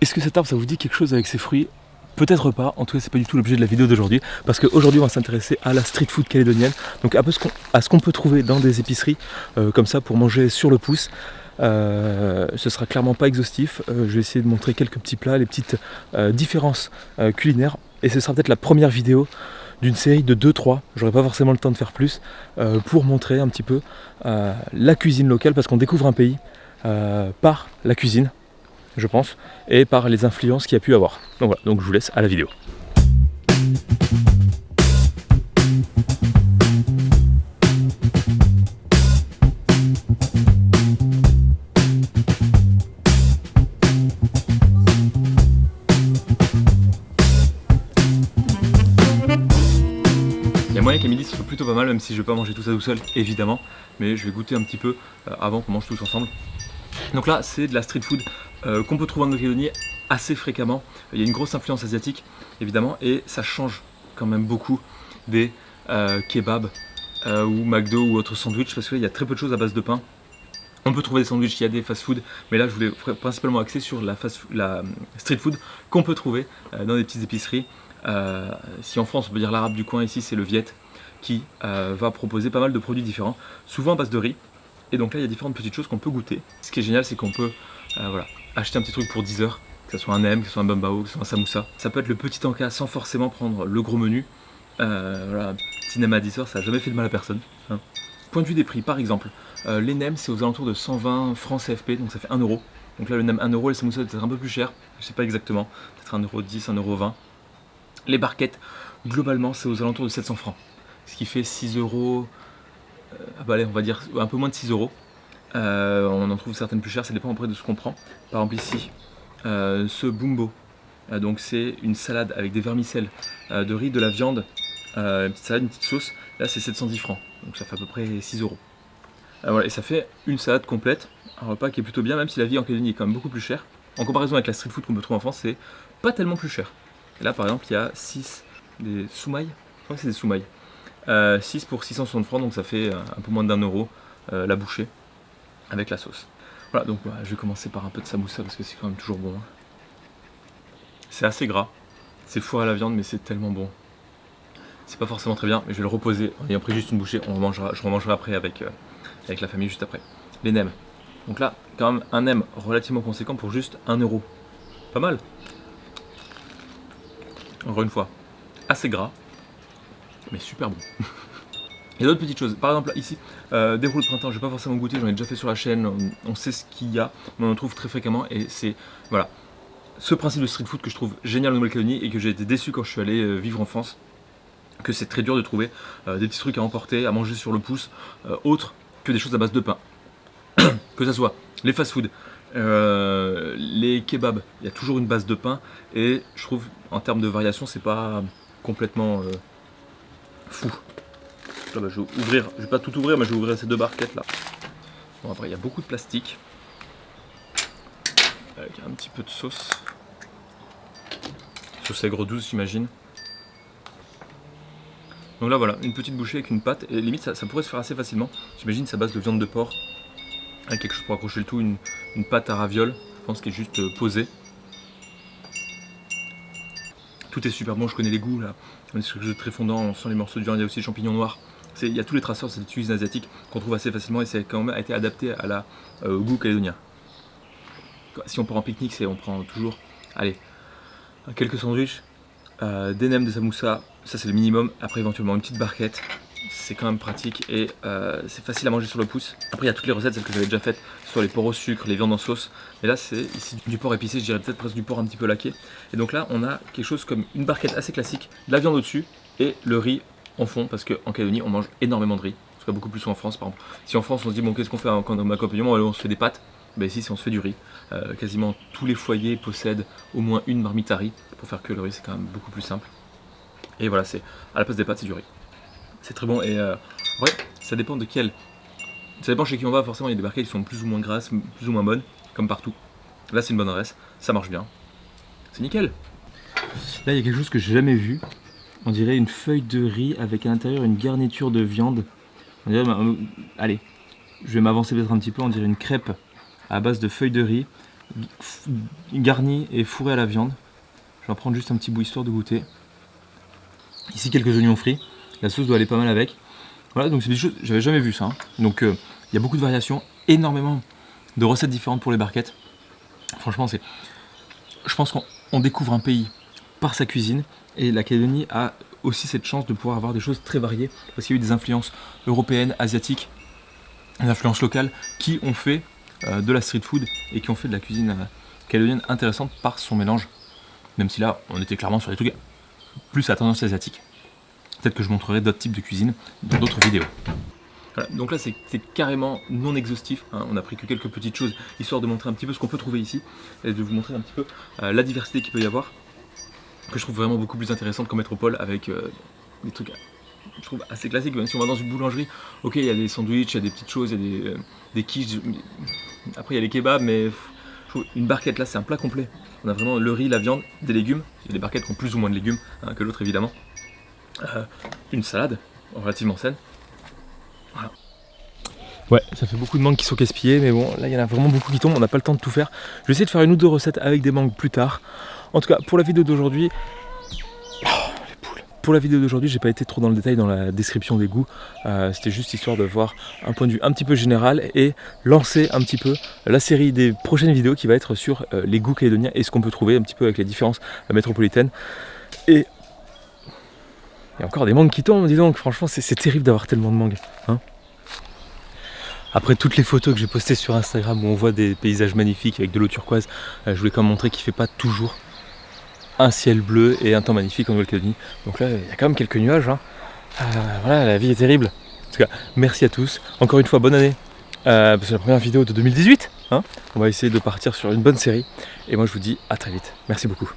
Est-ce que cet arbre ça vous dit quelque chose avec ses fruits? Peut-être pas, en tout cas c'est pas du tout l'objet de la vidéo d'aujourd'hui, parce qu'aujourd'hui on va s'intéresser à la street food calédonienne, donc un peu à ce qu'on peut trouver dans des épiceries, comme ça pour manger sur le pouce. Ce sera clairement pas exhaustif, je vais essayer de montrer quelques petits plats, les petites différences culinaires, et ce sera peut-être la première vidéo d'une série de 2-3, j'aurai pas forcément le temps de faire plus, pour montrer un petit peu la cuisine locale, parce qu'on découvre un pays par la cuisine, je pense, et par les influences qu'il y a pu avoir. Donc voilà, donc je vous laisse à la vidéo. Il y a moyen qu'à midi ce soit plutôt pas mal, même si je vais pas manger tout ça tout seul, évidemment, mais je vais goûter un petit peu avant qu'on mange tous ensemble. Donc là, c'est de la street food qu'on peut trouver en Nouvelle-Calédonie assez fréquemment. Il y a une grosse influence asiatique, évidemment, et ça change quand même beaucoup des kebabs ou McDo ou autres sandwichs, parce qu'il y a très peu de choses à base de pain. On peut trouver des sandwichs, il y a des fast-food, mais là je voulais principalement axer sur la street food qu'on peut trouver dans des petites épiceries. Si en France on peut dire l'arabe du coin, ici c'est le Viet qui va proposer pas mal de produits différents, souvent à base de riz. Et donc là il y a différentes petites choses qu'on peut goûter. Ce qui est génial c'est qu'on peut voilà, acheter un petit truc pour 10 heures, que ce soit un nem, que ce soit un bambao, que ce soit un samoussa. Ça peut être le petit encas sans forcément prendre le gros menu. Voilà, petit nem à 10 heures, ça n'a jamais fait de mal à personne. Hein. Point de vue des prix, par exemple, les nems c'est aux alentours de 120 francs CFP, donc ça fait 1 €. Donc là le nem 1 €, les samoussas peut-être un peu plus cher, je sais pas exactement, peut-être 1,10 €, 1,20 €. Les barquettes, globalement c'est aux alentours de 700 francs, ce qui fait 6 €, bah allez, on va dire un peu moins de 6 €. On en trouve certaines plus chères, ça dépend après de ce qu'on prend. Par exemple ici, ce bumbo, donc c'est une salade avec des vermicelles, de riz, de la viande, une petite salade, une petite sauce. Là c'est 710 francs, donc ça fait à peu près 6 €. Voilà, et ça fait une salade complète, un repas qui est plutôt bien, même si la vie en Calédonie est quand même beaucoup plus chère. En comparaison avec la street food qu'on peut trouver en France, c'est pas tellement plus cher. Et là par exemple il y a 6 des soumailles, je crois que c'est des soumailles, 6 pour 660 francs, donc ça fait un peu moins d'1 € la bouchée avec la sauce. Voilà, donc je vais commencer par un peu de samoussa parce que c'est quand même toujours bon. Hein. C'est assez gras, c'est fourré à la viande mais c'est tellement bon. C'est pas forcément très bien, mais je vais le reposer en ayant pris juste une bouchée, je remangerai après avec la famille juste après. Les nems. Donc là, quand même un nem relativement conséquent pour juste 1 €. Pas mal. Encore une fois, assez gras, mais super bon. Il y a d'autres petites choses, par exemple ici, des rouleaux de printemps, je vais pas forcément goûter, j'en ai déjà fait sur la chaîne, on sait ce qu'il y a, mais on en trouve très fréquemment et c'est, voilà, ce principe de street food que je trouve génial en Nouvelle-Calédonie et que j'ai été déçu quand je suis allé vivre en France, que c'est très dur de trouver des petits trucs à emporter, à manger sur le pouce, autres que des choses à base de pain. Que ce soit les fast-food, les kebabs, il y a toujours une base de pain et je trouve en termes de variation c'est pas complètement fou. Là, bah, je vais pas tout ouvrir mais je vais ouvrir ces deux barquettes là. Bon après il y a beaucoup de plastique avec un petit peu de sauce. Sauce aigre douce j'imagine. Donc là voilà, une petite bouchée avec une pâte et limite ça pourrait se faire assez facilement. J'imagine c'est à base de viande de porc. Avec quelque chose pour accrocher le tout, une pâte à ravioles, je pense, qui est juste posée. Tout est super bon, je connais les goûts là. On est sur quelque chose de très fondant, on sent les morceaux de viande, il y a aussi les champignons noirs. Il y a tous les traceurs de cette cuisine asiatique qu'on trouve assez facilement et c'est quand même été adapté à au goût calédonien. Si on part en pique-nique, on prend toujours, allez, quelques sandwichs, des nems de samoussa, ça c'est le minimum. Après éventuellement une petite barquette. C'est quand même pratique et c'est facile à manger sur le pouce. Après il y a toutes les recettes, celles que j'avais déjà faites, soit les porcs au sucre, les viandes en sauce. Mais là c'est ici du porc épicé, je dirais peut-être presque du porc un petit peu laqué. Et donc là on a quelque chose comme une barquette assez classique, de la viande au-dessus et le riz en fond, parce qu'en Calédonie on mange énormément de riz. Parce qu'il y a beaucoup plus en France par exemple. Si en France on se dit bon qu'est-ce qu'on fait comme accompagnement, on se fait des pâtes. Ben ici on se fait du riz. Quasiment tous les foyers possèdent au moins une marmite à riz. Pour faire que le riz c'est quand même beaucoup plus simple. Et voilà, c'est à la place des pâtes c'est du riz. C'est très bon et ouais, ça dépend de quel. Ça dépend chez qui on va, forcément il y a des barquettes qui sont plus ou moins grasses, plus ou moins bonnes, comme partout. Là c'est une bonne adresse, ça marche bien. C'est nickel. Là il y a quelque chose que j'ai jamais vu. On dirait une feuille de riz avec à l'intérieur une garniture de viande. On dirait, allez, je vais m'avancer peut-être un petit peu, on dirait une crêpe à base de feuilles de riz, garni et fourré à la viande. Je vais en prendre juste un petit bout histoire de goûter. Ici quelques oignons frits, la sauce doit aller pas mal avec. Voilà, donc c'est des choses, j'avais jamais vu ça. Hein. Donc il y a beaucoup de variations, énormément de recettes différentes pour les barquettes. Franchement, je pense qu'on découvre un pays par sa cuisine, et la Calédonie a aussi cette chance de pouvoir avoir des choses très variées, parce qu'il y a eu des influences européennes, asiatiques, des influences locales qui ont fait de la street food et qui ont fait de la cuisine calédonienne intéressante par son mélange. Même si là, on était clairement sur des trucs plus à tendance asiatique. Peut-être que je montrerai d'autres types de cuisine dans d'autres vidéos. Voilà, donc là c'est carrément non exhaustif, hein. On a pris que quelques petites choses histoire de montrer un petit peu ce qu'on peut trouver ici et de vous montrer un petit peu la diversité qu'il peut y avoir, que je trouve vraiment beaucoup plus intéressante qu'en métropole, avec des trucs je trouve assez classiques. Même si on va dans une boulangerie, ok, il y a des sandwichs, il y a des petites choses, il y a des quiches, après il y a les kebabs, mais je trouve une barquette là c'est un plat complet. On a vraiment le riz, la viande, des légumes, il y a des barquettes qui ont plus ou moins de légumes hein, que l'autre évidemment, une salade relativement saine. Voilà. Ouais, ça fait beaucoup de mangues qui sont gaspillées, mais bon, là il y en a vraiment beaucoup qui tombent, on n'a pas le temps de tout faire. Je vais essayer de faire une ou deux recettes avec des mangues plus tard. En tout cas, pour la vidéo d'aujourd'hui, j'ai pas été trop dans le détail dans la description des goûts. C'était juste histoire de voir un point de vue un petit peu général et lancer un petit peu la série des prochaines vidéos qui va être sur les goûts calédoniens et ce qu'on peut trouver un petit peu avec les différences métropolitaines. Et il y a encore des mangues qui tombent, dis donc, franchement c'est terrible d'avoir tellement de mangues. Hein. Après toutes les photos que j'ai postées sur Instagram où on voit des paysages magnifiques avec de l'eau turquoise, je voulais quand même montrer qu'il ne fait pas toujours un ciel bleu et un temps magnifique en Nouvelle-Calédonie. Donc là, il y a quand même quelques nuages. Hein. Voilà, la vie est terrible. En tout cas, merci à tous. Encore une fois, bonne année. C'est la première vidéo de 2018. Hein. On va essayer de partir sur une bonne série. Et moi, je vous dis à très vite. Merci beaucoup.